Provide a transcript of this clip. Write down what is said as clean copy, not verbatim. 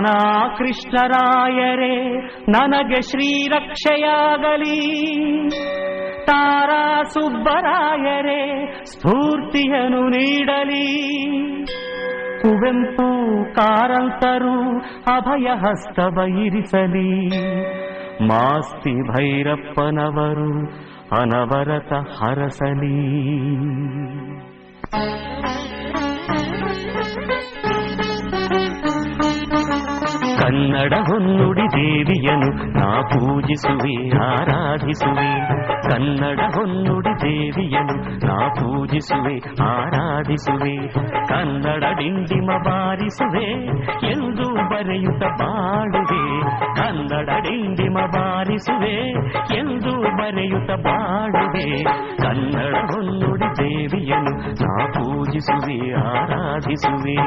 ನಾನಾ ಕೃಷ್ಣರಾಯರೇ ನನಗೆ ಶ್ರೀರಕ್ಷೆಯಾಗಲಿ, ತಾರಾ ಸುಬ್ಬರಾಯರೇ ಸ್ಫೂರ್ತಿಯನ್ನು ನೀಡಲಿ, ಕುವೆಂಪು ಕಾರಂತರು ಅಭಯ ಹಸ್ತವ ಇರಿಸಲಿ, ಮಾಸ್ತಿ ಭೈರಪ್ಪನವರು ಅನವರತ ಹರಸಲಿ. ಕನ್ನಡ ಹೊನ್ನುಡಿ ದೇವಿಯನು ನಾ ಪೂಜಿಸುವೆ ಆರಾಧಿಸುವೆ, ಕನ್ನಡ ಹೊನ್ನುಡಿ ದೇವಿಯನು ನಾ ಪೂಜಿಸುವೆ ಆರಾಧಿಸುವೆ, ಕನ್ನಡ ಡಿಂಡಿಮ ಬಾರಿಸುವೆ ಎಂದು ಬರೆಯುತ್ತ ಬಾಳುವೆ, ಕನ್ನಡ ಡಿಂಡಿಮ ಬಾರಿಸುವೆ ಎಂದು ಬರೆಯುತ್ತ ಬಾಳುವೆ, ಕನ್ನಡ ಹೊನ್ನುಡಿ ದೇವಿಯನು ನಾ ಪೂಜಿಸುವೆ ಆರಾಧಿಸುವೆ.